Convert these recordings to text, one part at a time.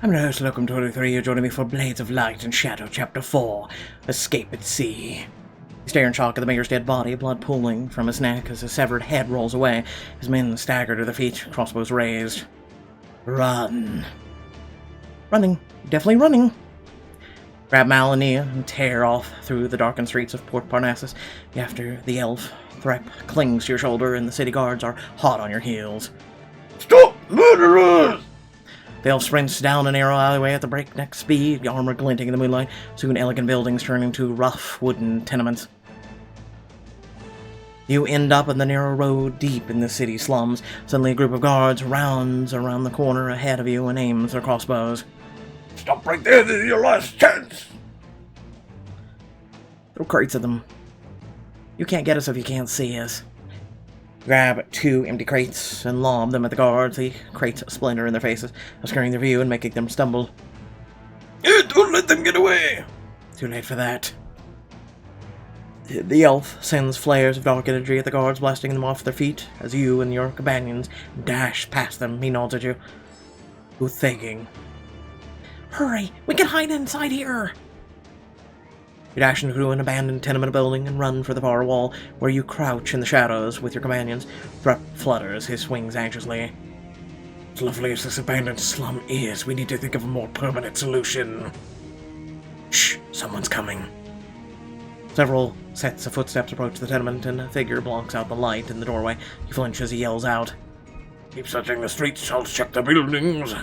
I'm your host, Locum23. You're joining me for Blades of Light and Shadow, Chapter 4, Escape at Sea. You stare in shock at the mayor's dead body, blood pooling from his neck as his severed head rolls away. His men stagger to their feet, crossbows raised. Run. Running. Definitely running. Grab Mal and Nia and tear off through the darkened streets of Port Parnassus. After the elf, Threp clings to your shoulder and the city guards are hot on your heels. Stop, murderers! The elf sprints down a narrow alleyway at the breakneck speed, the armor glinting in the moonlight. Soon elegant buildings turn into rough wooden tenements. You end up on the narrow road deep in the city slums. Suddenly a group of guards rounds around the corner ahead of you and aims their crossbows. Stop right there, this is your last chance! Throw crates at them. You can't get us if you can't see us. Grab 2 empty crates and lob them at the guards. The crates splinter in their faces, obscuring their view and making them stumble. Don't let them get away! Too late for that. The elf sends flares of dark energy at the guards, blasting them off their feet as you and your companions dash past them. He nods at you. Who's thinking? Hurry! We can hide inside here! You dash into an abandoned tenement building and run for the far wall, where you crouch in the shadows with your companions. Threp flutters his wings anxiously. As lovely as this abandoned slum is, we need to think of a more permanent solution. Shh! Someone's coming. Several sets of footsteps approach the tenement, and a figure blocks out the light in the doorway. He flinches as he yells out. Keep searching the streets, I'll check the buildings.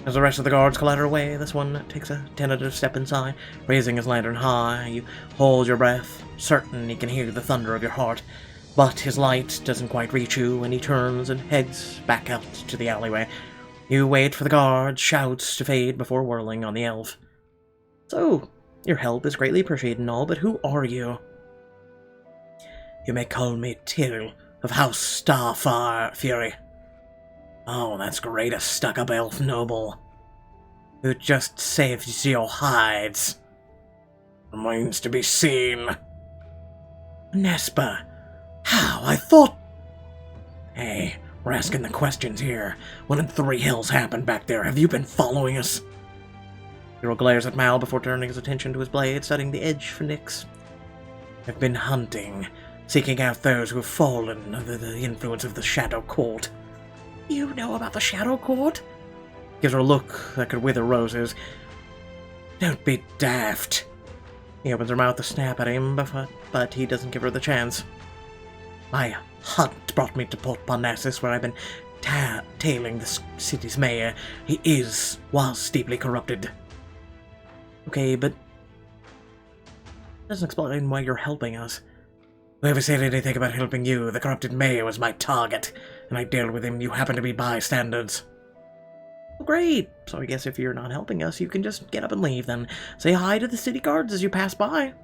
As the rest of the guards clatter away, this one takes a tentative step inside, raising his lantern high. You hold your breath, certain he can hear the thunder of your heart. But his light doesn't quite reach you, and he turns and heads back out to the alleyway. You wait for the guard's shouts to fade before whirling on the elf. So, your help is greatly appreciated and all, but who are you? You may call me Tyrael of House Starfire Fury. Oh, that's great, a stuck-up elf noble who just saves your hides. Remains to be seen. Nespa, how? I thought... Hey, we're asking the questions here. What in 3 hells happened back there? Have you been following us? Hero glares at Mal before turning his attention to his blade, studying the edge for nicks. I've been hunting, seeking out those who have fallen under the influence of the Shadow Court. You know about the Shadow Court? Gives her a look that could wither roses. Don't be daft. He opens her mouth to snap at him, but he doesn't give her the chance. My hunt brought me to Port Parnassus, where I've been tailing the city's mayor. He was deeply corrupted. Okay, but... doesn't explain why you're helping us. Whoever said anything about helping you, the corrupted mayor was my target, and I dealt with him. You happen to be bystanders. Well, great. So I guess if you're not helping us, you can just get up and leave, then. Say hi to the city guards as you pass by.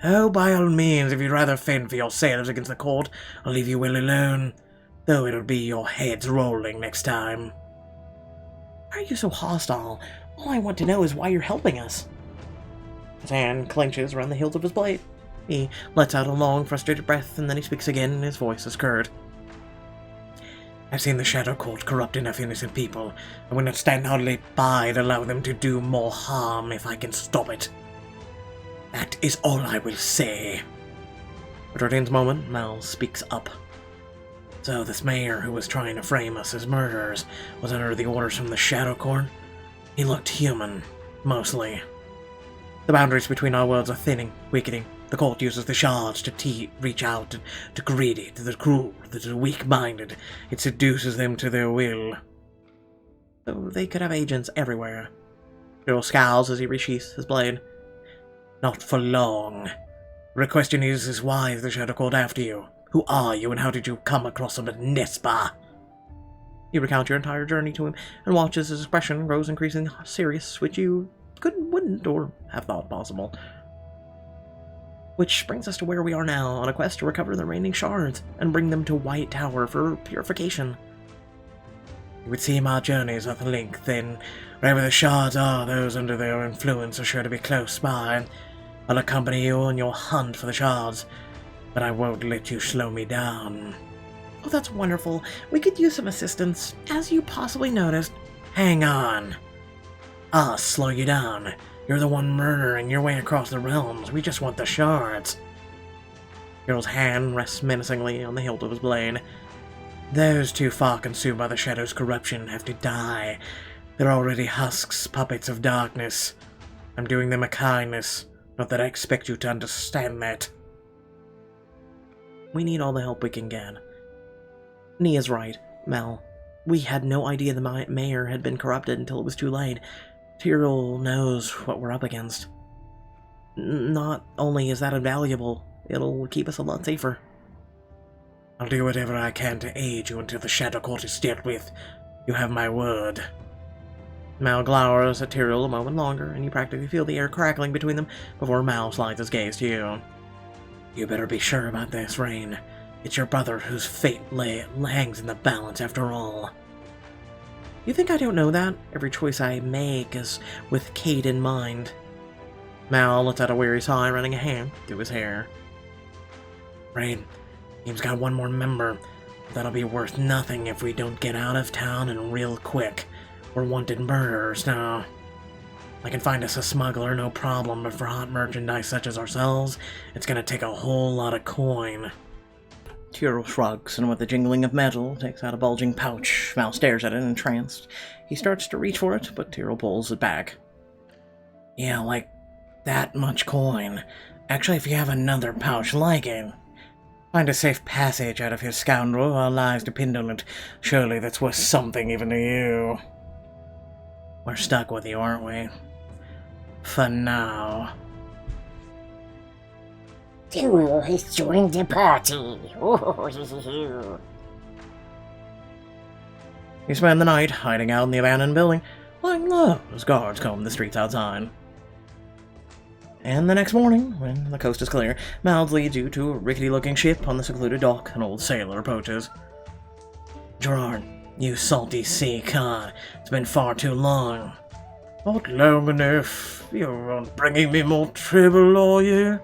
Oh, by all means, if you'd rather fend for yourselves against the court, I'll leave you well alone. Though it'll be your heads rolling next time. Why are you so hostile? All I want to know is why you're helping us. His hand clenches around the hilt of his blade. He lets out a long, frustrated breath, and then he speaks again, and his voice is curt. I've seen the Shadow Court corrupt enough innocent people. I will not stand idly by and allow them to do more harm if I can stop it. That is all I will say. At a tense moment, Mal speaks up. So this mayor who was trying to frame us as murderers was under the orders from the Shadow Court? He looked human, mostly. The boundaries between our worlds are thinning, weakening. The court uses the shards to reach out to the greedy, to the cruel, to the weak-minded. It seduces them to their will. So they could have agents everywhere. Hero scowls as he resheaths his blade. Not for long. The question is why is the Shadow Court after you? Who are you, and how did you come across them at Nespa? You recount your entire journey to him, and watch as his expression grows increasingly serious, which you wouldn't, or have thought possible. Which brings us to where we are now, on a quest to recover the remaining shards, and bring them to White Tower for purification. You would seem our journeys are the link, then. Wherever the shards are, those under their influence are sure to be close by. I'll accompany you on your hunt for the shards, but I won't let you slow me down. Oh, that's wonderful. We could use some assistance. As you possibly noticed, Hang on. I'll slow you down. You're the one murdering your way across the realms. We just want the shards. Tyrell's hand rests menacingly on the hilt of his blade. Those too far consumed by the Shadow's corruption have to die. They're already husks, puppets of darkness. I'm doing them a kindness, not that I expect you to understand that. We need all the help we can get. Nia's right, Mal. We had no idea the mayor had been corrupted until it was too late. Tyrael knows what we're up against. Not only is that invaluable, it'll keep us a lot safer. I'll do whatever I can to aid you until the Shadow Court is dealt with. You have my word. Mal glowers at Tyrael a moment longer, and you practically feel the air crackling between them before Mal slides his gaze to you. You better be sure about this, Rain. It's your brother whose fate hangs in the balance after all. You think I don't know that? Every choice I make is with Kate in mind. Mal lets out a weary sigh, running a hand through his hair. Rain, team's got one more member. That'll be worth nothing if we don't get out of town and real quick. We're wanted murderers now. I can find us a smuggler, no problem, but for hot merchandise such as ourselves, it's gonna take a whole lot of coin. Tyrael shrugs, and with a jingling of metal, takes out a bulging pouch. Mal stares at it, entranced. He starts to reach for it, but Tyrael pulls it back. Yeah, like that much coin. Actually, if you have another pouch like it, find a safe passage out of here, scoundrel. Our lives depend on it. Surely that's worth something even to you. We're stuck with you, aren't we? For now. Tyrael has joined the party. You spend the night hiding out in the abandoned building, lying low as guards comb the streets outside. And the next morning, when the coast is clear, Mal leads you to a rickety-looking ship on the secluded dock. An old sailor approaches. Gerard, you salty sea cod. It's been far too long. Not long enough. You're bringing me more trouble, are you?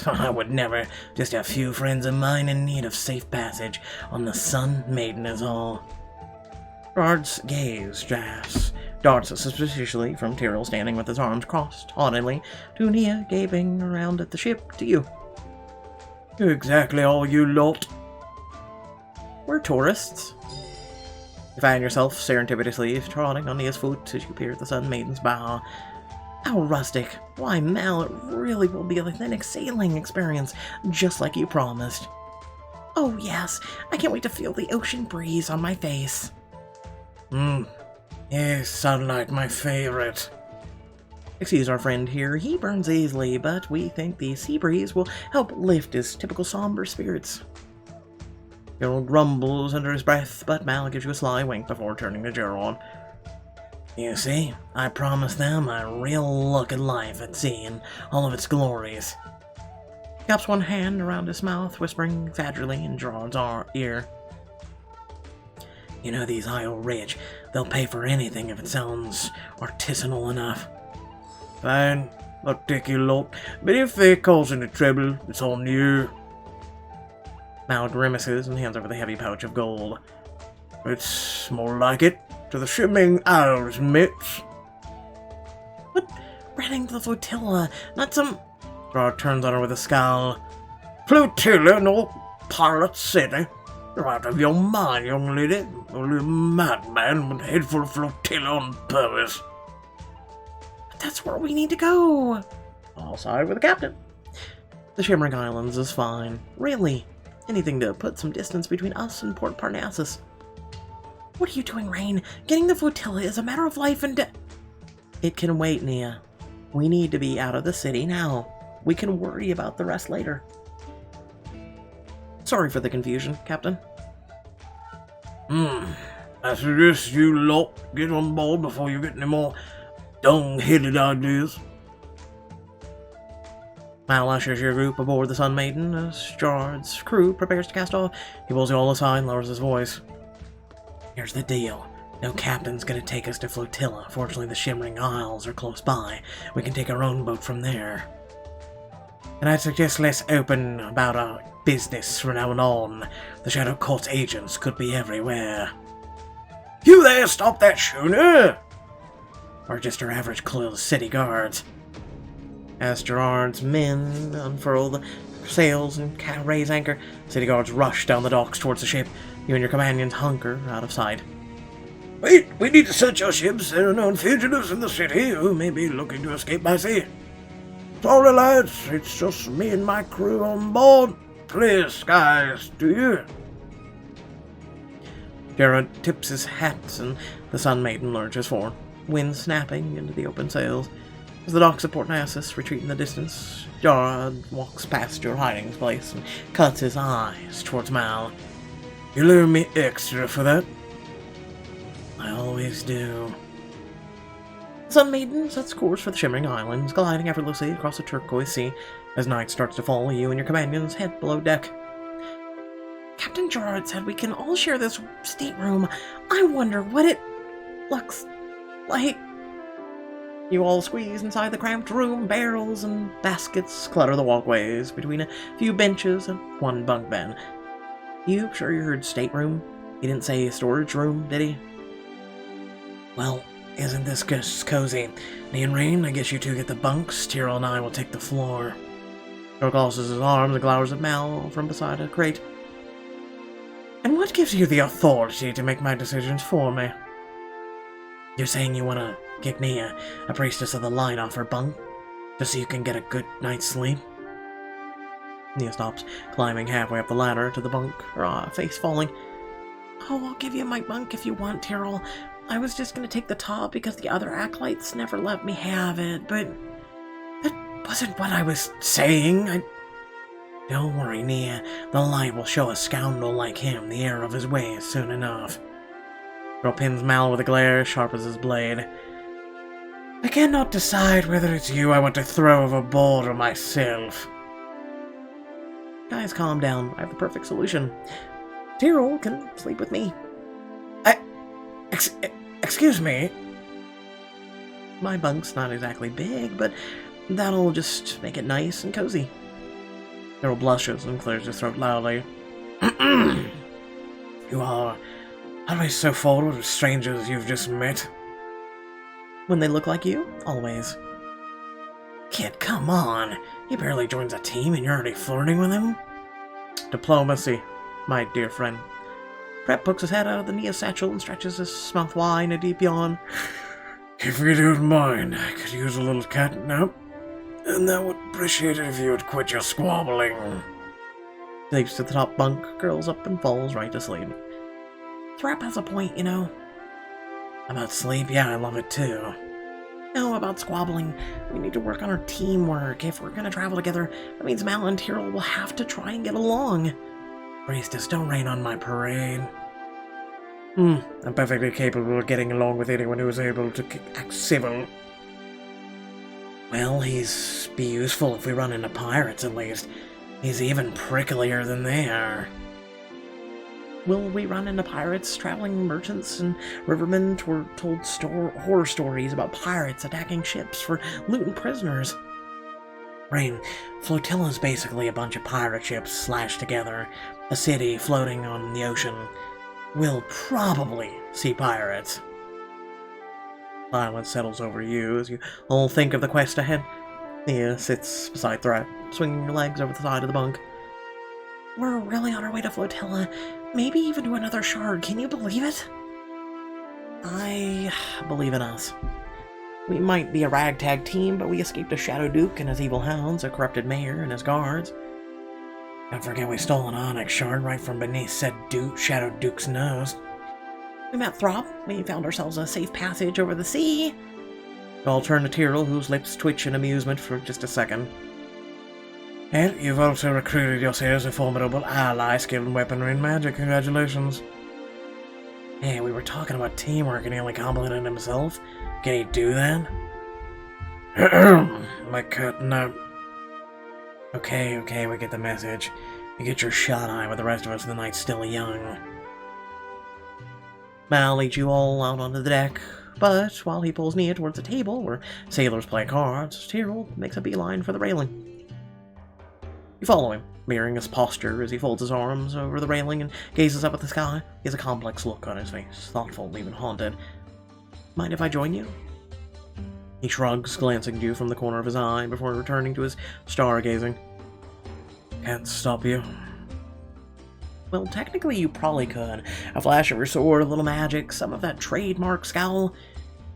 I would never. Just a few friends of mine in need of safe passage on the Sun Maiden is all. Gerard's gaze darts suspiciously from Tyrael standing with his arms crossed, haughtily, to Nia gaping around at the ship, to you. Who exactly are you lot? We're tourists. You find yourself serendipitously trotting on Nia's foot as you peer at the Sun Maiden's bow. How rustic. Why, Mal, it really will be a authentic sailing experience, just like you promised. Oh yes, I can't wait to feel the ocean breeze on my face. Yes, sunlight, my favorite. Excuse our friend here, he burns easily, but we think the sea breeze will help lift his typical somber spirits. Gerald grumbles under his breath, but Mal gives you a sly wink before turning to Gerald. You see, I promised them a real look at life at sea in all of its glories. He cups one hand around his mouth, whispering exaggerately in Gerard's ear. You know these Isle rich, they'll pay for anything if it sounds artisanal enough. Fine, I'll take you lot, but if they cause any trouble, it's on you. Mal grimaces and hands over the heavy pouch of gold. It's more like it. To the shimmering Isles, mates. What? Running the flotilla, not some... Gerard turns on her with a scowl. Flotilla, no pirate city. You're out of your mind, young lady. Only a madman would head for a flotilla on purpose. But that's where we need to go. I'll side with the captain. The Shimmering Islands is fine. Really. Anything to put some distance between us and Port Parnassus. What are you doing, Rain? Getting the flotilla is a matter of life and death. It can wait, Nia. We need to be out of the city now. We can worry about the rest later. Sorry for the confusion, Captain. I suggest you lot get on board before you get any more dung-headed ideas. Mal ushers your group aboard the Sun Maiden as Gerard's crew prepares to cast off. He pulls you all aside and lowers his voice. Here's the deal. No captain's gonna take us to flotilla. Fortunately, the Shimmering Isles are close by. We can take our own boat from there. And I'd suggest less open about our business from now on. The Shadow Court's agents could be everywhere. You there, stop that schooner! Or just your average crew of city guards? As Gerard's men unfurl the sails and raise anchor, city guards rush down the docks towards the ship. You and your companions hunker out of sight. Wait, we need to search your ships. There are known fugitives in the city who may be looking to escape by sea. Sorry, lads, it's just me and my crew on board. Clear skies, do you? Gerard tips his hat and the Sun Maiden lurches forward, wind snapping into the open sails. As the docks of Port Nasus retreat in the distance, Gerard walks past your hiding place and cuts his eyes towards Mal. You leave me extra for that? I always do. Sun Maiden sets course for the Shimmering Islands, gliding effortlessly across the turquoise sea. As night starts to fall, you and your companions head below deck. Captain Gerard said we can all share this stateroom. I wonder what it looks like. You all squeeze inside the cramped room. Barrels and baskets clutter the walkways between a few benches and one bunk bed. You sure you heard stateroom? He didn't say storage room, did he? Well, isn't this just cozy? Me and Rain, I guess you two get the bunks. Tyrael and I will take the floor. He crosses his arms and glowers at Mal from beside a crate. And what gives you the authority to make my decisions for me? You're saying you want to kick me, a priestess of the light, off her bunk? Just so you can get a good night's sleep? Nia stops, climbing halfway up the ladder to the bunk, her face falling. Oh, I'll give you my bunk if you want, Tyrael. I was just going to take the top because the other acolytes never let me have it, but that wasn't what I was saying. Don't worry, Nia. The light will show a scoundrel like him the error of his ways soon enough. Girl pins Mal with a glare sharp as his blade. I cannot decide whether it's you I want to throw overboard or myself. Guys, calm down. I have the perfect solution. Tyrael can sleep with me. Excuse me? My bunk's not exactly big, but that'll just make it nice and cozy. Tyrael blushes and clears his throat loudly. You are always so forward with strangers you've just met. When they look like you, always. Kid, come on. He barely joins a team and you're already flirting with him? Diplomacy, my dear friend. Prep pokes his head out of the Nia satchel and stretches his mouth wide in a deep yawn. If you don't mind, I could use a little catnap. And I would appreciate it if you would quit your squabbling. He leaps to the top bunk, curls up, and falls right to sleep. Thrap has a point, you know. About sleep? Yeah, I love it too. No, about squabbling. We need to work on our teamwork. If we're gonna travel together, that means Mal and Tyrael will have to try and get along. Priestess, don't rain on my parade. I'm perfectly capable of getting along with anyone who is able to act civil. Well, he's be useful if we run into pirates, at least. He's even pricklier than they are. Will we run into pirates? Traveling merchants and rivermen told horror stories about pirates attacking ships for loot and prisoners. Rain, flotilla's basically a bunch of pirate ships slashed together. A city floating on the ocean. We'll probably see pirates. Silence settles over you as you all think of the quest ahead. Nia sits beside Thrap, swinging her legs over the side of the bunk. We're really on our way to Flotilla. Maybe even to another shard. Can you believe it? I believe in us. We might be a ragtag team, but we escaped a Shadow Duke and his evil hounds, a corrupted mayor and his guards. Don't forget we stole an onyx shard right from beneath said Shadow Duke's nose. We met Throp. We found ourselves a safe passage over the sea. We all turn to Tyrael, whose lips twitch in amusement for just a second. And you've also recruited yourselves a formidable ally skilled in weaponry and magic. Congratulations. Hey, we were talking about teamwork and he only complimented himself. Can he do that? My catnap. Okay, we get the message. You get your shot eye with the rest of us, the night's still young. Mal leads you all out onto the deck, but while he pulls Nia towards the table where sailors play cards, Tyrael makes a beeline for the railing. You follow him, mirroring his posture as he folds his arms over the railing and gazes up at the sky. He has a complex look on his face, thoughtful, even haunted. Mind if I join you? He shrugs, glancing at you from the corner of his eye before returning to his stargazing. Can't stop you. Well, technically you probably could. A flash of your sword, a little magic, some of that trademark scowl.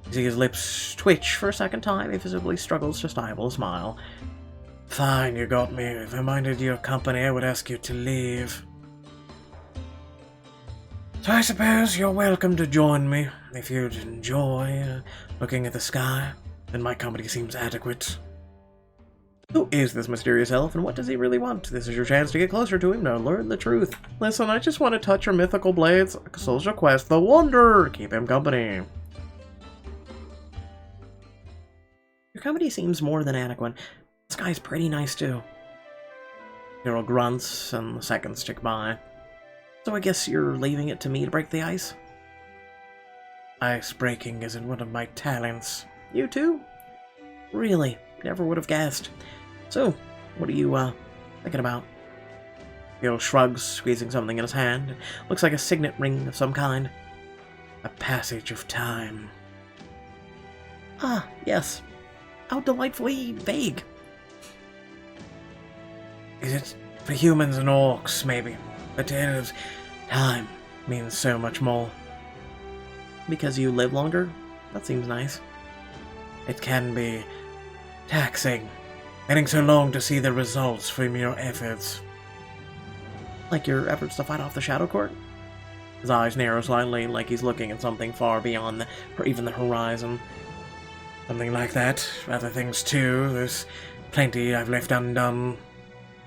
You see his lips twitch for a second time. He visibly struggles to stifle a smile. Fine, you got me. If I minded your company, I would ask you to leave. So I suppose you're welcome to join me if you'd enjoy looking at the sky, and my company seems adequate. Who is this mysterious elf, and what does he really want? This is your chance to get closer to him, to learn the truth. Listen, I just want to touch your mythical blades. Social quest, the wonder. Keep him company. Your company seems more than adequate. This guy's pretty nice, too. Tyrael grunts, and the seconds tick by. So I guess you're leaving it to me to break the ice? Ice breaking isn't one of my talents. You too? Really? Never would have guessed. So, what are you, thinking about? Tyrael shrugs, squeezing something in his hand. It looks like a signet ring of some kind. A passage of time. Ah, yes. How delightfully vague. Is it for humans and orcs, maybe? But elves, time means so much more. Because you live longer? That seems nice. It can be taxing, waiting so long to see the results from your efforts. Like your efforts to fight off the Shadow Court? His eyes narrow slightly, like he's looking at something far beyond even the horizon. Something like that. Other things too. There's plenty I've left undone.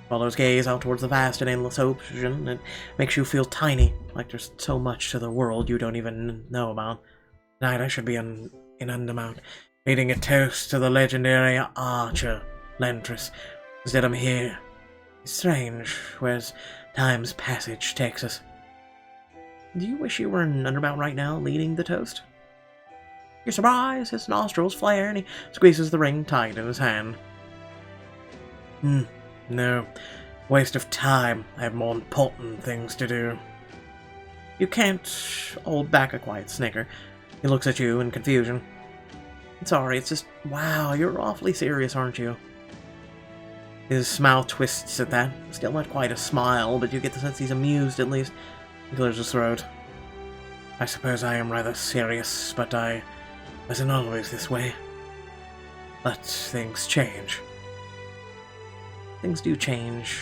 Follows gaze out towards the vast and endless ocean. It makes you feel tiny, like there's so much to the world you don't even know about. Tonight I should be in Undermount, leading a toast to the legendary archer, Lentris. Instead I'm here. It's strange, where's time's passage takes us. Do you wish you were in Undermount right now, leading the toast? You're surprised, his nostrils flare, and he squeezes the ring tight in his hand. No. Waste of time. I have more important things to do. You can't hold back a quiet snicker. He looks at you in confusion. Sorry, it's just, wow, you're awfully serious, aren't you? His mouth twists at that. Still not quite a smile, but you get the sense he's amused at least. He clears his throat. I suppose I am rather serious, but I wasn't always this way. But things change. Things do change.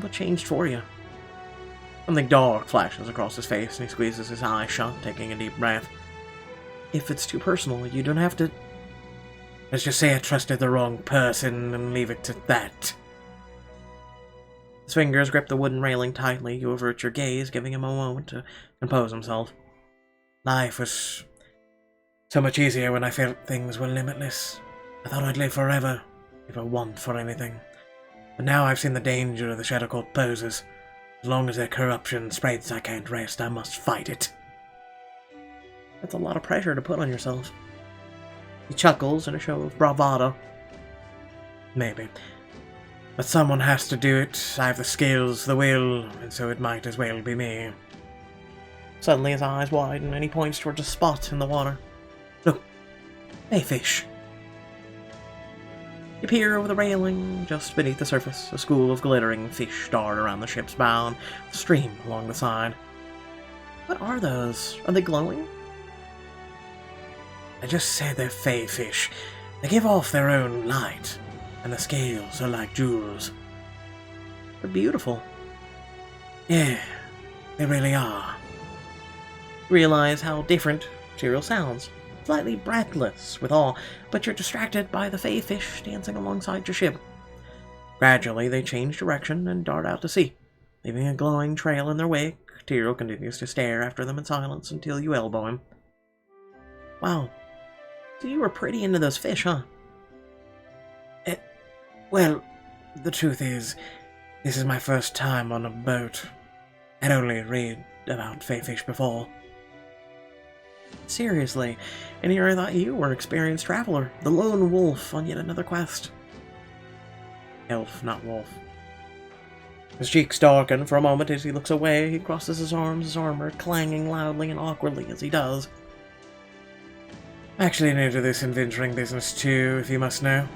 What changed for you? Something dark flashes across his face, and he squeezes his eyes shut, taking a deep breath. If it's too personal, you don't have to... Let's just say I trusted the wrong person and leave it to that. His fingers grip the wooden railing tightly. You avert your gaze, giving him a moment to compose himself. Life was so much easier when I felt things were limitless. I thought I'd live forever, if I want for anything. But now I've seen the danger the Shadow Court poses. As long as their corruption spreads, I can't rest. I must fight it. That's a lot of pressure to put on yourself. He chuckles in a show of bravado. Maybe. But someone has to do it. I have the skills, the will, and so it might as well be me. Suddenly his eyes widen, and he points towards a spot in the water. Look, a fish. You peer over the railing. Just beneath the surface, a school of glittering fish dart around the ship's bow and stream along the side. What are those? Are they glowing? I just said they're fey fish. They give off their own light, and the scales are like jewels. They're beautiful. Yeah, they really are. Realize how different Tyrael sounds. Slightly breathless with awe, but you're distracted by the fey fish dancing alongside your ship. Gradually, they change direction and dart out to sea, leaving a glowing trail in their wake. Tyrael continues to stare after them in silence until you elbow him. Wow. So you were pretty into those fish, huh? Well, the truth is, this is my first time on a boat. I'd only read about fey fish before. Seriously, and here I thought you were an experienced traveler, the lone wolf on yet another quest. Elf, not wolf. His cheeks darken for a moment as he looks away. He crosses his arms, his armor clanging loudly and awkwardly as he does. Actually new to this adventuring business too, if you must know.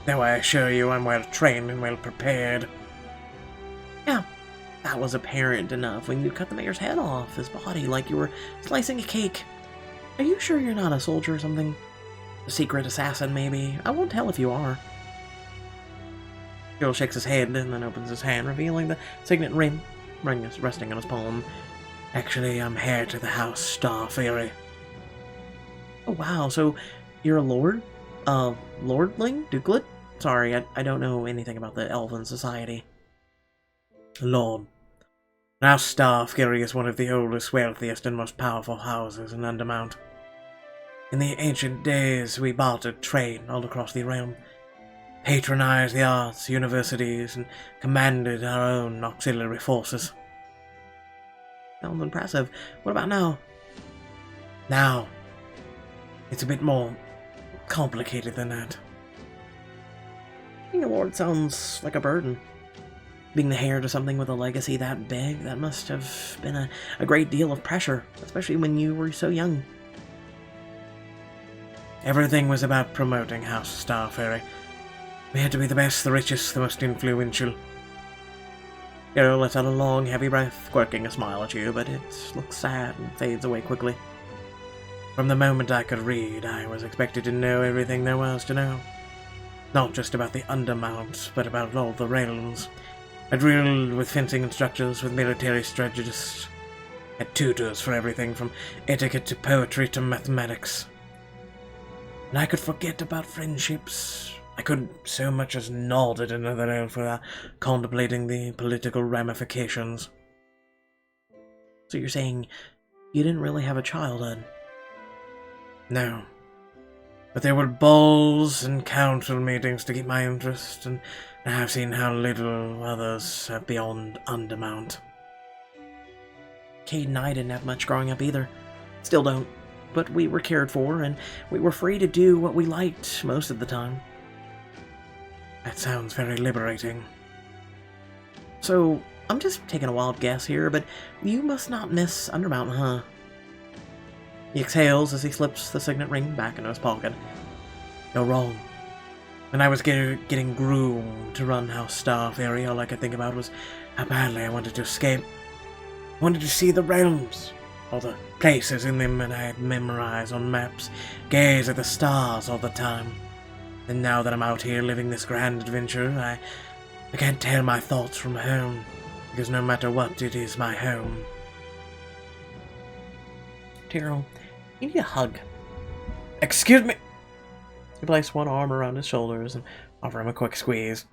Though I assure you I'm well trained and well prepared. Yeah, that was apparent enough when you cut the mayor's head off his body like you were slicing a cake. Are you sure you're not a soldier or something? A secret assassin, maybe? I won't tell if you are. Tyrael shakes his head and then opens his hand, revealing the signet ring is resting on his palm. Actually, I'm heir to the house Star Fairy. Oh wow, so you're a lord? Lordling? Dukelet? Sorry, I don't know anything about the Elven Society. Lord. Now Star Fairy is one of the oldest, wealthiest, and most powerful houses in Undermount. In the ancient days, we bartered trade all across the realm, patronized the arts, universities, and commanded our own auxiliary forces. Sounds impressive. What about now? Now, it's a bit more complicated than that. Being a lord sounds like a burden. Being the heir to something with a legacy that big, that must have been a great deal of pressure, especially when you were so young. Everything was about promoting House Star Fairy. We had to be the best, the richest, the most influential. Tyrael lets out a long, heavy breath, quirking a smile at you, but it looks sad and fades away quickly. From the moment I could read, I was expected to know everything there was to know. Not just about the Undermount, but about all the realms. I drilled with fencing instructors, with military strategists. Had tutors for everything from etiquette to poetry to mathematics. And I could forget about friendships. I couldn't so much as nod at another elf without contemplating the political ramifications. So you're saying you didn't really have a childhood? No. But there were balls and council meetings to keep my interest, and I have seen how little others have beyond Undermount. Cade and I didn't have much growing up either. Still don't. But we were cared for, and we were free to do what we liked most of the time. That sounds very liberating. So, I'm just taking a wild guess here, but you must not miss Undermount, huh? He exhales as he slips the signet ring back into his pocket. You're wrong. When I was getting groomed to run House Star Fairy, all I could think about was how badly I wanted to escape. I wanted to see the realms, all the places in them that I had memorized on maps, gaze at the stars all the time. And now that I'm out here living this grand adventure, I can't tear my thoughts from home, because no matter what, it is my home. Tyrael, you need a hug. Excuse me? You place one arm around his shoulders and offer him a quick squeeze.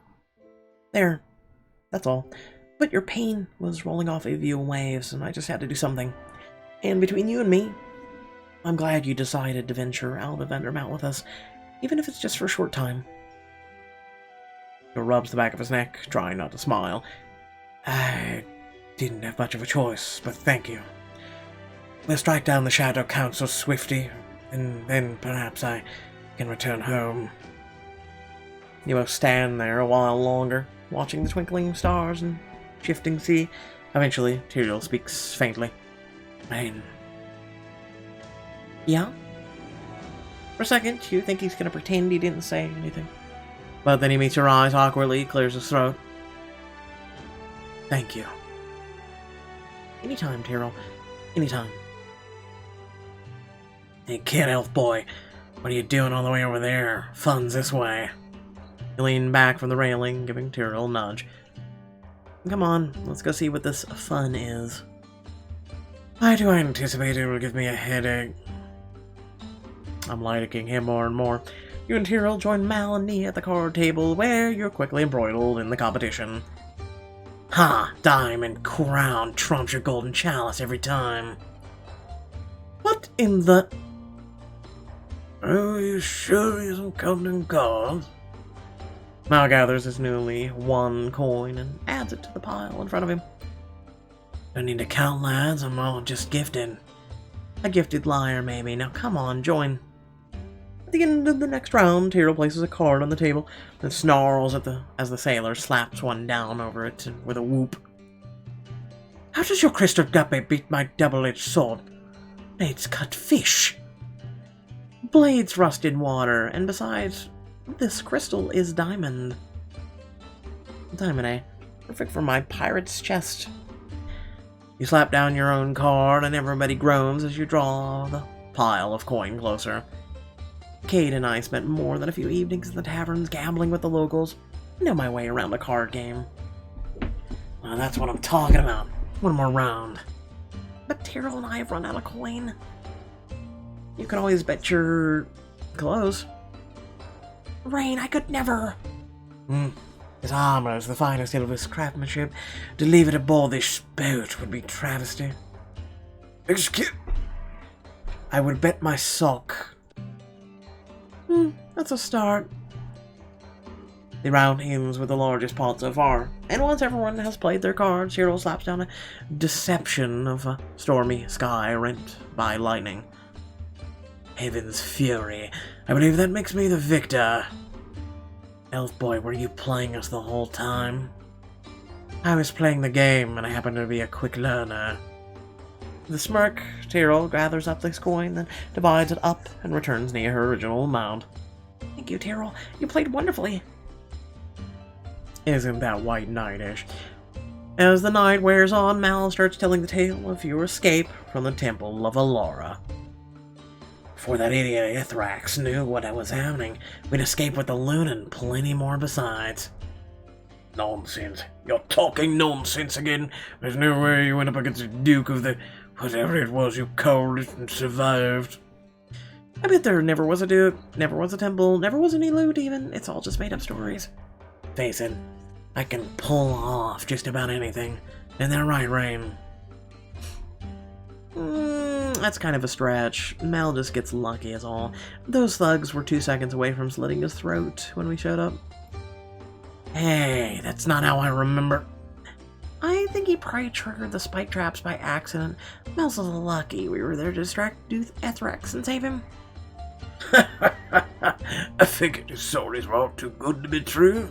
There. That's all. But your pain was rolling off of you in waves, and I just had to do something. And between you and me, I'm glad you decided to venture out of Undermount with us, even if it's just for a short time. He rubs the back of his neck, trying not to smile. I didn't have much of a choice, but thank you. We'll strike down the Shadow Council swiftly, and then perhaps I can return home. You both stand there a while longer, watching the twinkling stars and shifting sea. Eventually, Tyrael speaks faintly. Rain. Yeah? For a second, you think he's gonna pretend he didn't say anything. But then he meets your eyes awkwardly, clears his throat. Thank you. Anytime, Tyrael. Anytime. Hey kid, elf boy. What are you doing all the way over there? Fun's this way. You lean back from the railing, giving Tyrael a nudge. Come on, let's go see what this fun is. Why do I anticipate it will give me a headache? I'm liking him more and more. You and Tyrael join Mal and me at the card table, where you're quickly embroiled in the competition. Ha! Diamond crown trumps your golden chalice every time. What in the... Oh, you sure he isn't counting cards? Mal gathers his newly won coin and adds it to the pile in front of him. Don't need to count, lads. I'm all just gifted. A gifted liar, maybe. Now come on, join. the end of the next round, Tyrael places a card on the table and snarls as the sailor slaps one down over it with a whoop. How does your crystal guppy beat my double-edged sword? Blades cut fish. Blades rust in water, and besides, this crystal is diamond. Diamond, eh? Perfect for my pirate's chest. You slap down your own card, and everybody groans as you draw the pile of coin closer. Kate and I spent more than a few evenings in the taverns gambling with the locals. I know my way around a card game. Well, that's what I'm talking about. One more round. But Tyrael and I have run out of coin. You can always bet your clothes. Rain, I could never. His armor is the finest Elvis craftsmanship. To leave it aboard this boat would be travesty. Excuse. I would bet my sock. That's a start. The round ends with the largest pot so far, and once everyone has played their cards, Tyrael slaps down a deception of a stormy sky rent by lightning. Heaven's fury. I believe that makes me the victor. Elf boy, were you playing us the whole time? I was playing the game, and I happen to be a quick learner. With a smirk, Tyrael gathers up this coin, then divides it up and returns near her original amount. Thank you, Tyrael. You played wonderfully. Isn't that white knightish? As the night wears on, Mal starts telling the tale of your escape from the Temple of Alora. Before that idiot Ithrax knew what was happening, we'd escape with the loot and plenty more besides. Nonsense. You're talking nonsense again. There's no way you went up against the Duke of the... whatever it was you called it and survived. I bet there never was a duke, never was a temple, never was any loot even. It's all just made up stories. Face it, I can pull off just about anything. Isn't that right, Rain? That's kind of a stretch. Mal just gets lucky is all. Those thugs were 2 seconds away from slitting his throat when we showed up. Hey, that's not how I remember. I think he probably triggered the spike traps by accident. Mal's lucky we were there to distract Ethrax and save him. I figured his stories were all too good to be true.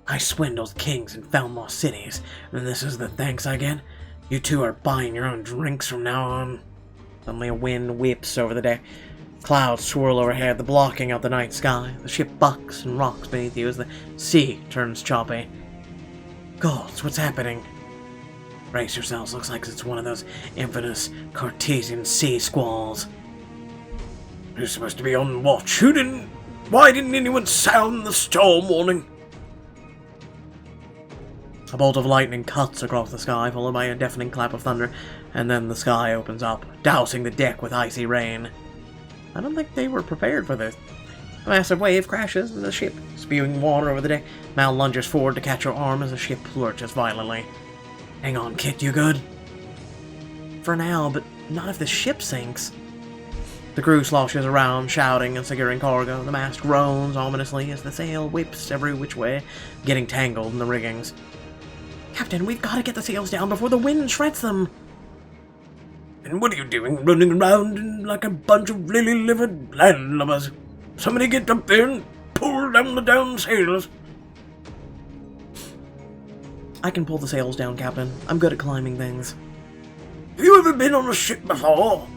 I swindled kings and found lost cities, and this is the thanks I get? You two are buying your own drinks from now on. Suddenly a wind whips over the deck. Clouds swirl overhead, blocking out the night sky. The ship bucks and rocks beneath you as the sea turns choppy. Gods, what's happening? Brace yourselves, looks like it's one of those infamous Cartesian sea squalls. You're supposed to be on watch. Why didn't anyone sound the storm warning? A bolt of lightning cuts across the sky, followed by a deafening clap of thunder, and then the sky opens up, dousing the deck with icy rain. I don't think they were prepared for this. A massive wave crashes into the ship, spewing water over the deck. Mal lunges forward to catch her arm as the ship lurches violently. Hang on, Kit, you good? For now, but not if the ship sinks. The crew sloshes around, shouting and securing cargo. The mast groans ominously as the sail whips every which way, getting tangled in the riggings. Captain, we've got to get the sails down before the wind shreds them. And what are you doing, running around like a bunch of lily-livered landlubbers? Somebody get up there and pull down the down sails. I can pull the sails down, Captain. I'm good at climbing things. Have you ever been on a ship before?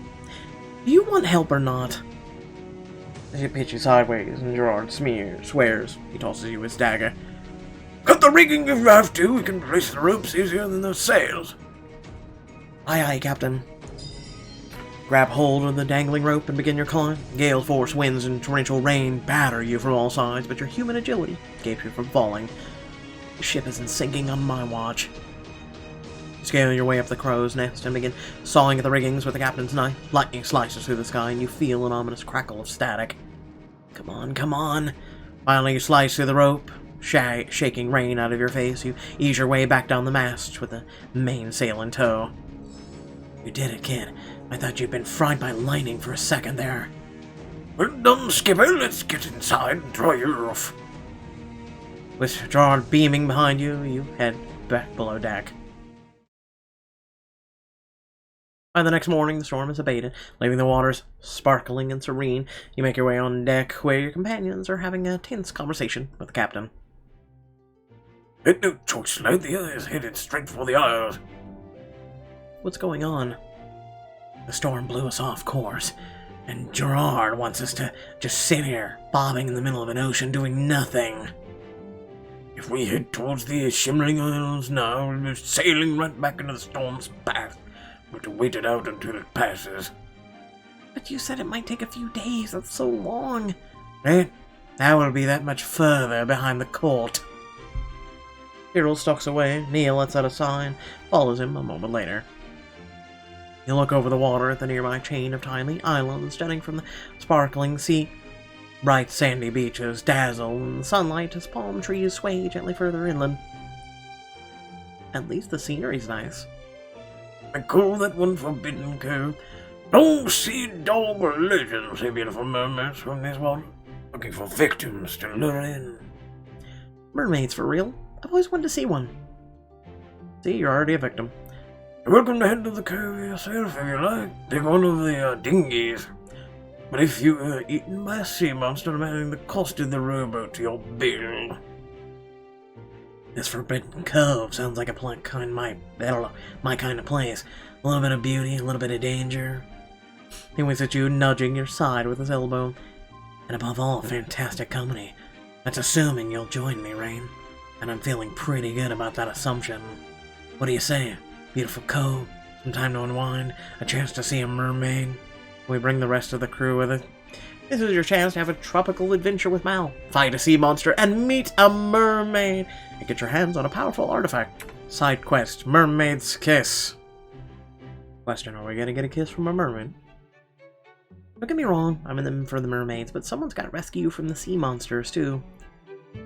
Do you want help or not? The ship hits you sideways, and Gerard swears. He tosses you his dagger. Cut the rigging if you have to. We can brace the ropes easier than those sails. Aye, aye, Captain. Grab hold of the dangling rope and begin your climb. Gale force winds and torrential rain batter you from all sides, but your human agility keeps you from falling. The ship isn't sinking on my watch. Scale your way up the crow's nest and begin sawing at the riggings with the captain's knife. Lightning slices through the sky and you feel an ominous crackle of static. Come on, come on. Finally you slice through the rope. Shaking rain out of your face, you ease your way back down the mast with the mainsail in tow. You did it, kid. I thought you'd been fried by lightning for a second there. Well done, Skipper. Let's get inside and dry you off. With Gerard beaming behind you, you head back below deck. By the next morning, the storm is abated, leaving the waters sparkling and serene. You make your way on deck, where your companions are having a tense conversation with the captain. Ain't no choice, lad. The other is headed straight for the Isles. What's going on? The storm blew us off course, and Gerard wants us to just sit here, bobbing in the middle of an ocean, doing nothing. If we head towards the Shimmering Isles now, we're sailing right back into the storm's path. We're to wait it out until it passes. But you said it might take a few days. That's so long. Right? That will be that much further behind the court. Tyrael stalks away. Neil lets out a sigh and follows him a moment later. You look over the water at the nearby chain of tiny islands jutting from the sparkling sea. Bright sandy beaches dazzle in the sunlight as palm trees sway gently further inland. At least the scenery's nice. I call that one Forbidden Cove. Don't see dog or legend, say beautiful mermaids from this water, looking for victims to lure in. Mermaids for real? I've always wanted to see one. See, you're already a victim. You're welcome to head to the cove yourself if you like. Take one of the dinghies. But if you were eaten by a sea monster, imagine the cost of the rowboat to your bill. This Forbidden Cove sounds like my kind of place. A little bit of beauty, a little bit of danger. He winks at you, nudging your side with his elbow. And above all, fantastic company. That's assuming you'll join me, Rain. And I'm feeling pretty good about that assumption. What do you say? Beautiful cove, some time to unwind, a chance to see a mermaid. We bring the rest of the crew with it. This is your chance to have a tropical adventure with Mal, fight a sea monster, and meet a mermaid, and get your hands on a powerful artifact. Side quest, Mermaid's Kiss. Question, are we gonna get a kiss from a mermaid? Don't get me wrong, I'm in them for the mermaids, but someone's gotta rescue you from the sea monsters, too.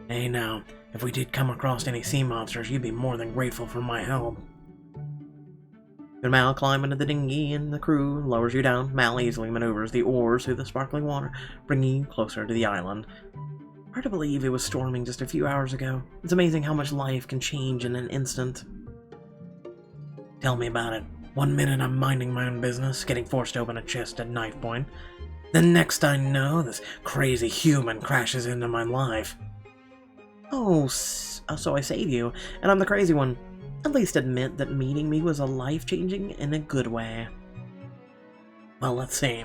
Hey now, if we did come across any sea monsters, you'd be more than grateful for my help. Then Mal climbs into the dinghy and the crew lowers you down. Mal easily maneuvers the oars through the sparkling water, bringing you closer to the island. Hard to believe it was storming just a few hours ago. It's amazing how much life can change in an instant. Tell me about it. One minute I'm minding my own business, getting forced to open a chest at knife point. Then next I know, this crazy human crashes into my life. Oh, so I save you, and I'm the crazy one. At least admit that meeting me was a life-changing in a good way. Well, let's see.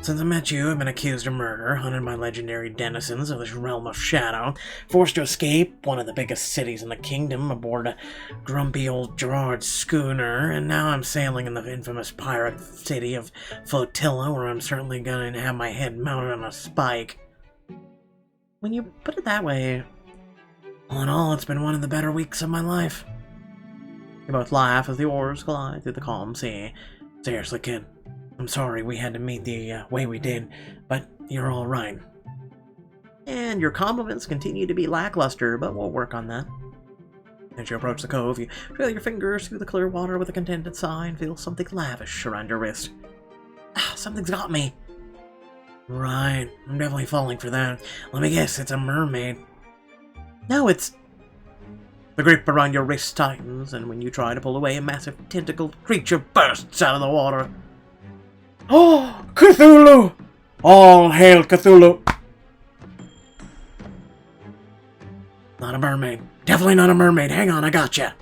Since I met you, I've been accused of murder, hunted by legendary denizens of this realm of shadow, forced to escape one of the biggest cities in the kingdom aboard a grumpy old Gerard schooner, and now I'm sailing in the infamous pirate city of Flotilla, where I'm certainly going to have my head mounted on a spike. When you put it that way, all in all, it's been one of the better weeks of my life. You both laugh as the oars glide through the calm sea. Seriously, kid, I'm sorry we had to meet the way we did, but you're all right. And your compliments continue to be lackluster, but we'll work on that. As you approach the cove, you trail your fingers through the clear water with a contented sigh and feel something lavish around your wrist. Ah, something's got me. Right, I'm definitely falling for that. Let me guess, it's a mermaid. No, it's... The grip around your wrist tightens, and when you try to pull away, a massive tentacled creature bursts out of the water. Oh, Cthulhu! All hail Cthulhu! Not a mermaid. Definitely not a mermaid. Hang on, I gotcha.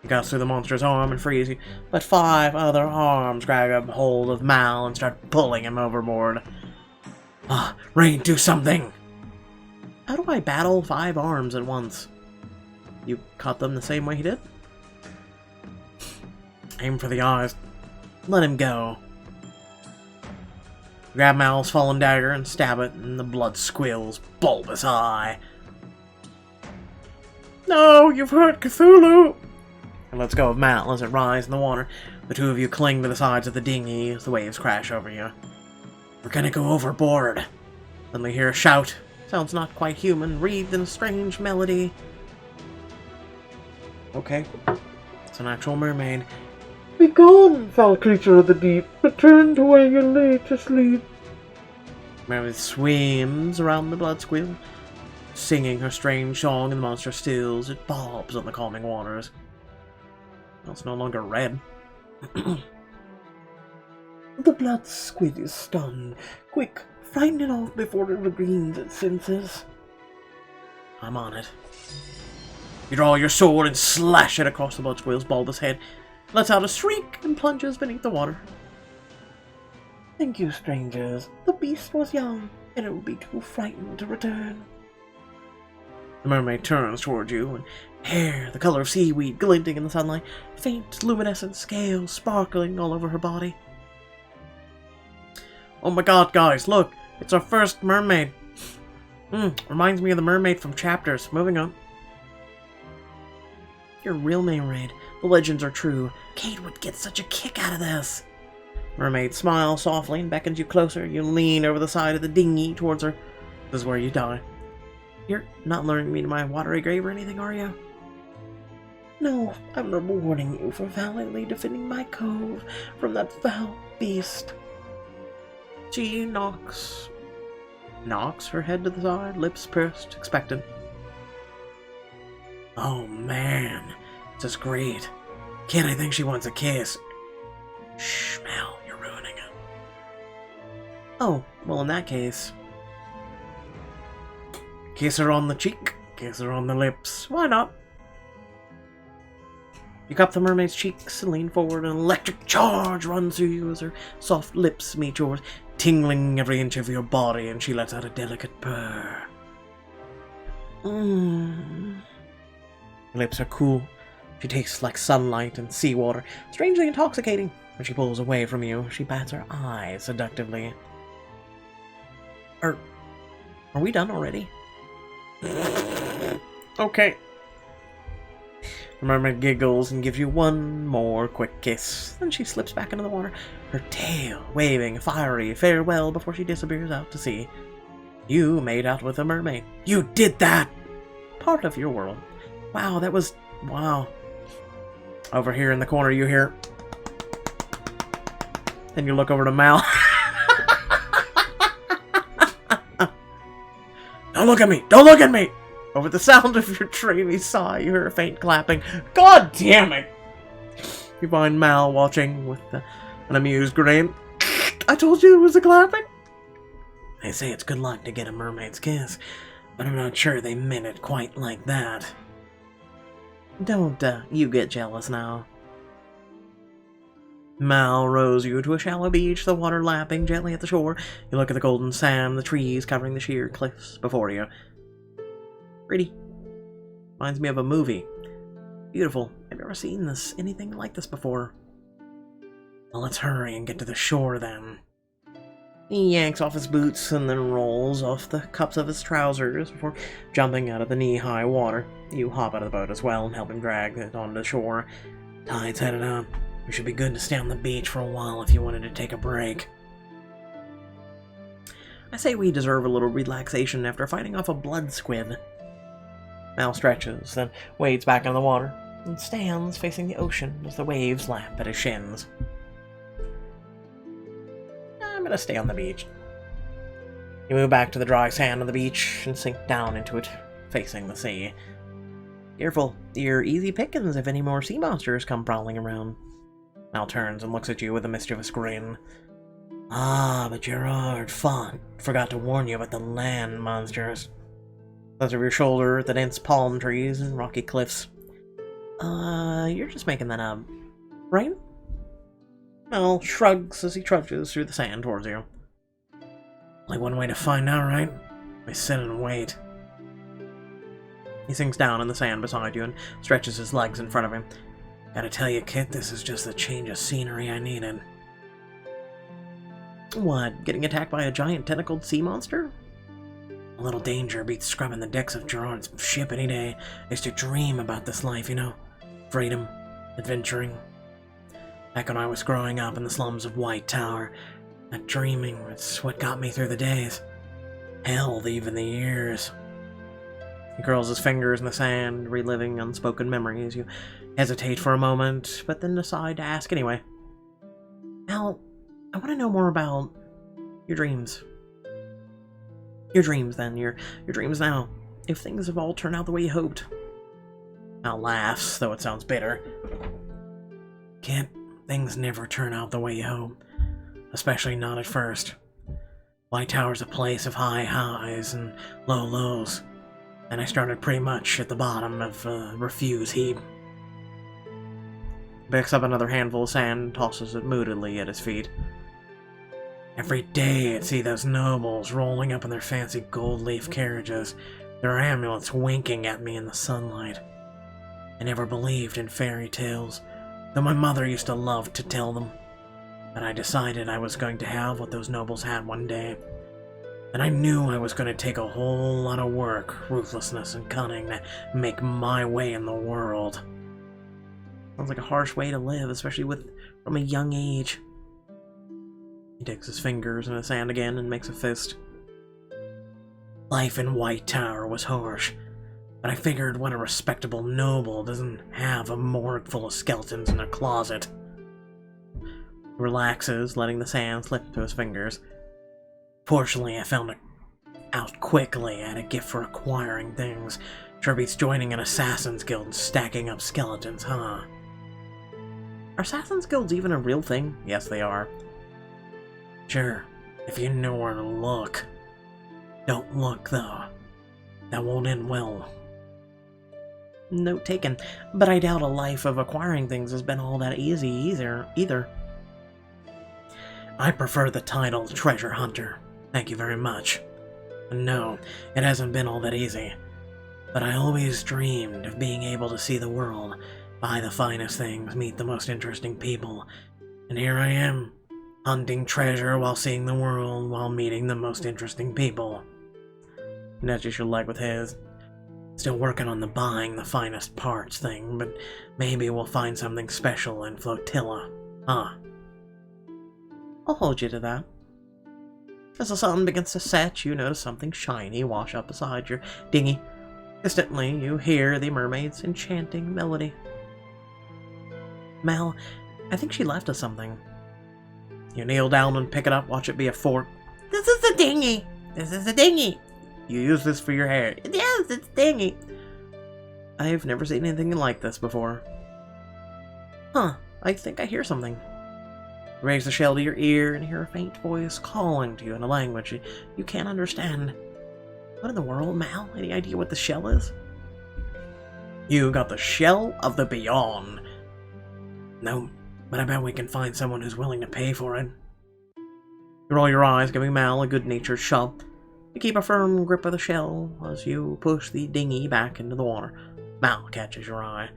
You got through the monster's arm and frees you, but 5 other arms grab a hold of Mal and start pulling him overboard. Ah, Rain, do something! How do I battle 5 arms at once? You caught them the same way he did? Aim for the eyes. Let him go. Grab Mal's fallen dagger and stab it in the blood squill's bulbous eye. No, you've hurt Cthulhu! And let's go of Mal as it rises in the water. The two of you cling to the sides of the dinghy as the waves crash over you. We're gonna go overboard. Suddenly hear a shout. Sounds not quite human, wreathed in a strange melody. Okay, it's an actual mermaid. Begone, foul creature of the deep, return to where you lay to sleep. Mermaid swims around the blood squill, singing her strange song, and the monster stills. It bobs on the calming waters. Well, it's no longer red. The blood squid is stunned. Quick, frighten it off before it regains its senses. I'm on it. You draw your sword and slash it across the blood squid's bulbous head, lets out a shriek and plunges beneath the water. Thank you, strangers. The beast was young, and it would be too frightened to return. The mermaid turns toward you, and hair the color of seaweed glinting in the sunlight, faint luminescent scales sparkling all over her body. Oh my god, guys, look! It's our first mermaid! Reminds me of the mermaid from Chapters. Moving on. You're a real mermaid. The legends are true. Kate would get such a kick out of this. Mermaid smiles softly and beckons you closer. You lean over the side of the dinghy towards her. This is where you die. You're not luring me to my watery grave or anything, are you? No, I'm rewarding you for valiantly defending my cove from that foul beast. She knocks her head to the side, lips pursed, expectant. Oh man, this is great. Kid, I think she wants a kiss. Shh, Mel, you're ruining it. Oh, well in that case... Kiss her on the cheek, kiss her on the lips. Why not? You cup the mermaid's cheeks and lean forward. An electric charge runs through you as her soft lips meet yours, tingling every inch of your body, and she lets out a delicate purr. Her lips are cool. She tastes like sunlight and seawater, strangely intoxicating. When she pulls away from you, she bats her eyes seductively. Are we done already? Okay. The mermaid giggles and gives you one more quick kiss. Then she slips back into the water, her tail waving a fiery farewell before she disappears out to sea. You made out with a mermaid. You did that! Part of your world. Wow, that was... wow. Over here in the corner you hear... Then you look over to Mal. Don't look at me! Don't look at me! Over the sound of your dreamy sigh, you hear a faint clapping. God damn it! You find Mal watching with an amused grin. I told you it was a clapping! They say it's good luck to get a mermaid's kiss, but I'm not sure they meant it quite like that. Don't you get jealous now. Mal rows you to a shallow beach, the water lapping gently at the shore. You look at the golden sand, the trees covering the sheer cliffs before you. Pretty. Reminds me of a movie. Beautiful. I've never seen anything like this before. Well, let's hurry and get to the shore then. He yanks off his boots and then rolls off the cups of his trousers before jumping out of the knee-high water. You hop out of the boat as well and help him drag it onto the shore. Tide's headed up. We should be good to stay on the beach for a while if you wanted to take a break. I say we deserve a little relaxation after fighting off a blood squid. Mal stretches, then wades back in the water, and stands facing the ocean as the waves lap at his shins. I'm gonna stay on the beach. You move back to the dry sand of the beach and sink down into it, facing the sea. Careful, you're easy pickings if any more sea monsters come prowling around. Mal turns and looks at you with a mischievous grin. Ah, but you're hard fun. Forgot to warn you about the land monsters. Over your shoulder, the dense palm trees and rocky cliffs. You're just making that up, right? Mal shrugs as he trudges through the sand towards you. Only one way to find out, right? We sit and wait. He sinks down in the sand beside you and stretches his legs in front of him. Gotta tell you, Kit, this is just the change of scenery I needed. What, getting attacked by a giant tentacled sea monster? A little danger beats scrubbing the decks of Gerard's ship any day. I used to dream about this life, you know? Freedom, adventuring. Back when I was growing up in the slums of White Tower, that dreaming was what got me through the days. Hell, even the years. He curls his fingers in the sand, reliving unspoken memories. You hesitate for a moment, but then decide to ask anyway. Al, I want to know more about your dreams. Your dreams, then. Your dreams now. If things have all turned out the way you hoped. Al laughs, though it sounds bitter. Kid, things never turn out the way you hope. especially not at first. White Tower's a place of high highs and low lows, and I started pretty much at the bottom of a refuse heap. Picks up another handful of sand and tosses it moodily at his feet. Every day I'd see those nobles rolling up in their fancy gold leaf carriages, their amulets winking at me in the sunlight. I never believed in fairy tales, though my mother used to love to tell them. But I decided I was going to have what those nobles had one day. And I knew I was going to take a whole lot of work, ruthlessness, and cunning to make my way in the world. Sounds like a harsh way to live, especially from a young age. He digs his fingers in the sand again and makes a fist. Life in White Tower was harsh, but I figured what a respectable noble doesn't have a morgue full of skeletons in a closet. He relaxes, letting the sand slip through his fingers. Fortunately, I found out quickly I had a gift for acquiring things. Sure beats joining an assassin's guild and stacking up skeletons, huh? Are assassin's guilds even a real thing? Yes, they are. Sure, if you know where to look. Don't look, though. That won't end well. Note taken, but I doubt a life of acquiring things has been all that easy either. I prefer the title Treasure Hunter. Thank you very much. And no, it hasn't been all that easy. But I always dreamed of being able to see the world, buy the finest things, meet the most interesting people. And here I am, hunting treasure while seeing the world, while meeting the most interesting people. Nudges your leg with his. Still working on the buying the finest parts thing, but maybe we'll find something special in Flotilla. Huh. I'll hold you to that. As the sun begins to set, you notice something shiny wash up beside your dinghy. Distantly, you hear the mermaid's enchanting melody. Mel, I think she left us something. You kneel down and pick it up, watch it be a fork. This is the dinghy. This is the dinghy. You use this for your hair. Yes, it's dinghy. I've never seen anything like this before. Huh, I think I hear something. Raise the shell to your ear and hear a faint voice calling to you in a language you can't understand. What in the world, Mal? Any idea what the shell is? You got the shell of the beyond. No, but I bet we can find someone who's willing to pay for it. You roll your eyes, giving Mal a good-natured shove. You keep a firm grip of the shell as you push the dinghy back into the water. Mal catches your eye.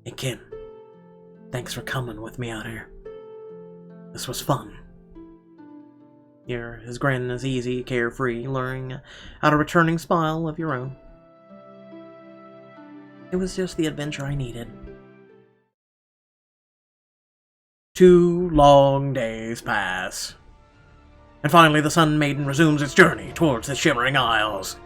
Hey, kid. Thanks for coming with me out here. This was fun. His grin is easy, carefree, luring out a returning smile of your own. It was just the adventure I needed. 2 long days pass. And finally the Sun Maiden resumes its journey towards the Shimmering Isles.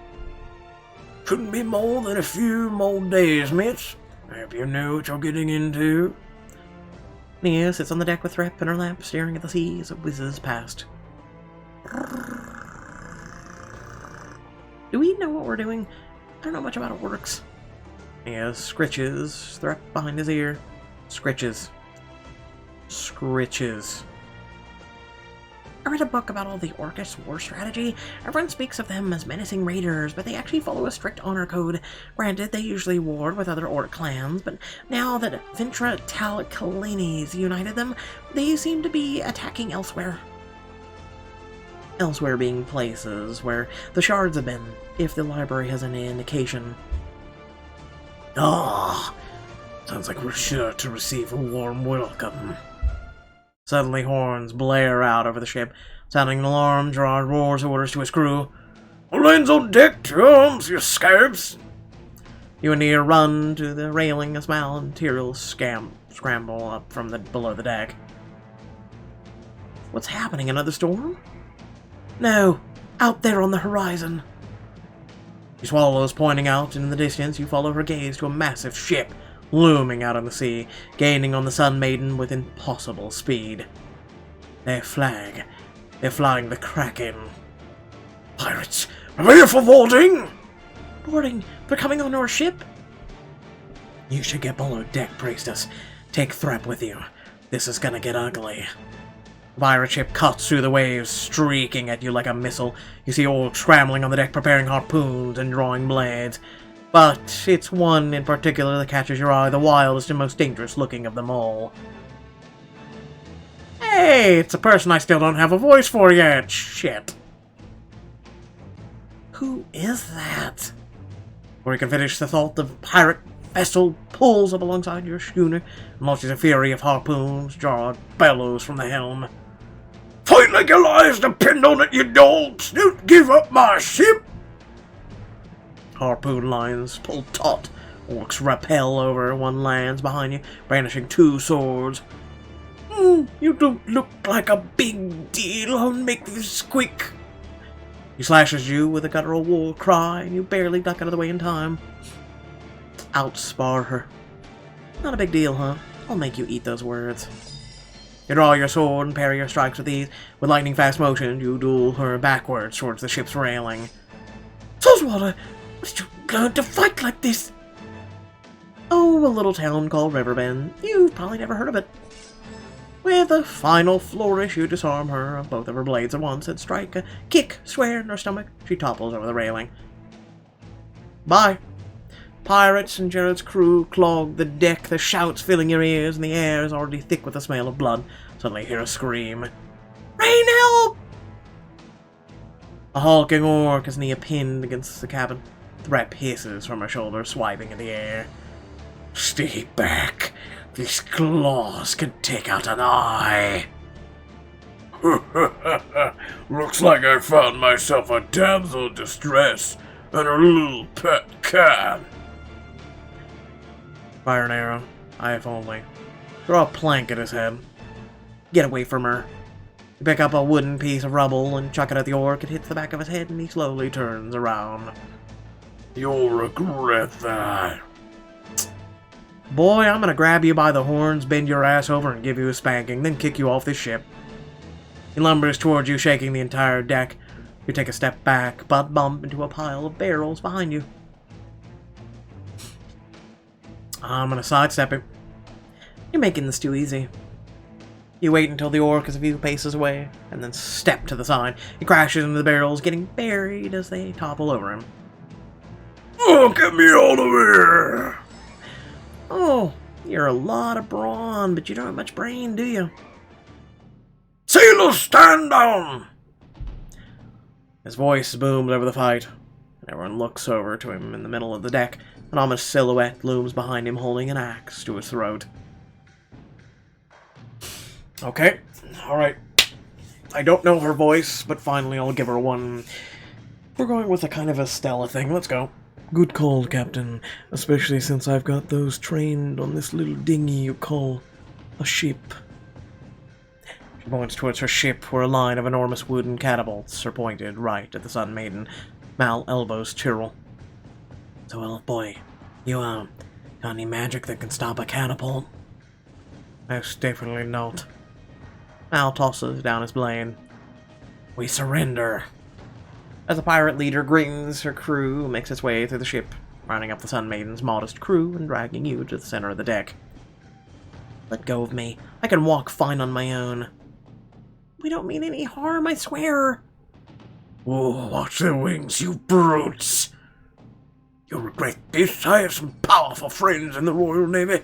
Couldn't be more than a few more days, mates. I hope you know what you're getting into. Nia sits on the deck with Threp in her lap, staring at the sea as it whizzes past. Do we know what we're doing? I don't know much about how it works. Nia scritches Threp behind his ear. Scritches. I read a book about all the Orcish war strategy. Everyone speaks of them as menacing raiders, but they actually follow a strict honor code. Granted, they usually warred with other Orc clans, but now that Vintra Tal Kalanes united them, they seem to be attacking elsewhere. Elsewhere being places where the shards have been, if the library has any indication. Ah, sounds like we're sure to receive a warm welcome. Suddenly horns blare out over the ship. Sounding an alarm, Gerard roars orders to his crew. All hands on deck to arms, you scabs! You and Nia run to the railing as Mal and Tyrael scramble up from below the deck. What's happening? Another storm? No, out there on the horizon. She swallows, pointing out, and in the distance you follow her gaze to a massive ship looming out on the sea, gaining on the Sun Maiden with impossible speed. Their flag. They're flying the Kraken. Pirates, prepare for boarding! Boarding? They're coming onto our ship? You should get below deck, priestess. Take Threp with you. This is gonna get ugly. The pirate ship cuts through the waves, streaking at you like a missile. You see all scrambling on the deck, preparing harpoons and drawing blades. But it's one in particular that catches your eye, the wildest and most dangerous looking of them all. Hey, it's a person I still don't have a voice for yet. Shit. Who is that? Before you can finish the thought, the pirate vessel pulls up alongside your schooner and launches a fury of harpoons, jarred bellows from the helm. Fight like your lives depend on it, you dogs! Don't give up my ship! Harpoon lines pull taut. Orcs rappel over. One lands behind you, brandishing 2 swords. You don't look like a big deal. I'll make this quick. He slashes you with a guttural war cry, and you barely duck out of the way in time. Outspar her. Not a big deal, huh? I'll make you eat those words. You draw your sword and parry your strikes with ease. With lightning-fast motion, you duel her backwards towards the ship's railing. Saltwater, where did you learn to fight like this? Oh, a little town called Riverbend. You've probably never heard of it. With a final flourish, you disarm her of both of her blades at once and strike a kick square in her stomach. She topples over the railing. Bye. Pirates and Jared's crew clog the deck, the shouts filling your ears, and the air is already thick with the smell of blood. Suddenly you hear a scream. Rain, help! A hulking orc is near pinned against the cabin. Threat hisses from her shoulder, swiping in the air. Stay back. These claws can take out an eye. Looks like I found myself a damsel in distress and her little pet cat. Fire an arrow. If only. Throw a plank at his head. Get away from her. You pick up a wooden piece of rubble and chuck it at the orc. It hits the back of his head and he slowly turns around. You'll regret that. Boy, I'm gonna grab you by the horns, bend your ass over, and give you a spanking, then kick you off this ship. He lumbers towards you, shaking the entire deck. You take a step back, but bump into a pile of barrels behind you. I'm gonna sidestep him. You're making this too easy. You wait until the orc is a few paces away, and then step to the side. He crashes into the barrels, getting buried as they topple over him. Oh, get me out of here! Oh, you're a lot of brawn, but you don't have much brain, do you? Sailors, stand down! His voice booms over the fight. Everyone looks over to him in the middle of the deck. An ominous silhouette looms behind him, holding an axe to his throat. Okay, alright. I don't know her voice, but finally I'll give her one. We're going with a kind of a Stella thing. Let's go. Good call, Captain. Especially since I've got those trained on this little dinghy you call a ship. She points towards her ship, where a line of enormous wooden catapults are pointed right at the Sun Maiden. Mal elbows Tyrael. So, elf boy, you, got any magic that can stop a catapult? Most definitely not. Mal tosses down his blade. We surrender. As the pirate leader greetings her crew, makes its way through the ship, rounding up the Sun Maiden's modest crew and dragging you to the center of the deck. Let go of me. I can walk fine on my own. We don't mean any harm, I swear. Oh, watch their wings, you brutes! You'll regret this. I have some powerful friends in the Royal Navy.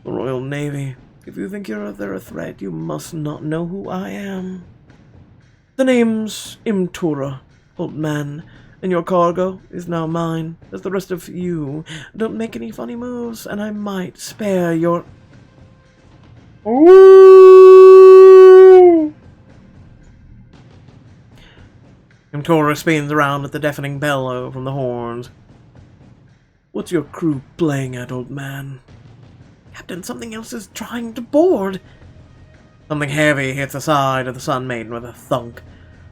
The Royal Navy? If you think they're a threat, you must not know who I am. The name's Imtura, old man, and your cargo is now mine, as the rest of you. Don't make any funny moves, and I might spare your... Ooh! Imtura spins around with the deafening bellow from the horns. What's your crew playing at, old man? Captain, something else is trying to board. Something heavy hits the side of the Sun Maiden with a thunk.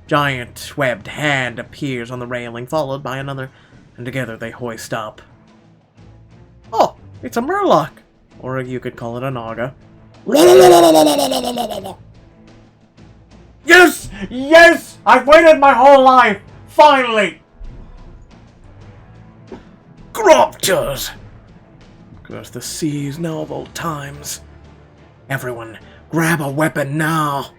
Giant webbed hand appears on the railing, followed by another, and together they hoist up. Oh, it's a murloc! Or you could call it a naga. Yes! Yes! I've waited my whole life! Finally! Cropters! Across the seas now of old times. Everyone, Grab a weapon now!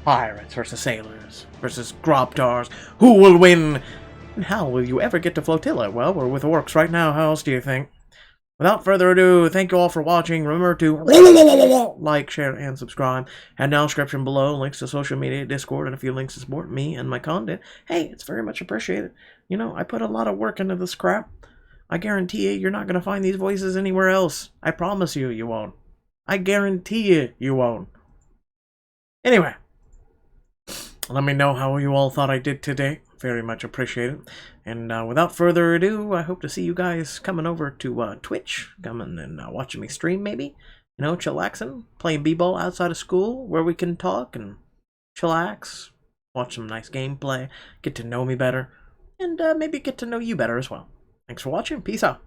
Pirates versus sailors versus Groptars. Who will win? And how will you ever get to Flotilla? Well, we're with orcs right now. How else do you think? Without further ado, thank you all for watching. Remember to like, share, and subscribe. And down in the description below, links to social media, Discord, and a few links to support me and my content. Hey, it's very much appreciated. You know, I put a lot of work into this crap. I guarantee you're not going to find these voices anywhere else. I promise you, you won't. I guarantee you won't. Anyway, let me know how you all thought I did today. Very much appreciated. And without further ado, I hope to see you guys coming over to Twitch, coming and watching me stream maybe. You know, chillaxing, playing b-ball outside of school where we can talk and chillax, watch some nice gameplay, get to know me better, and maybe get to know you better as well. Thanks for watching. Peace out.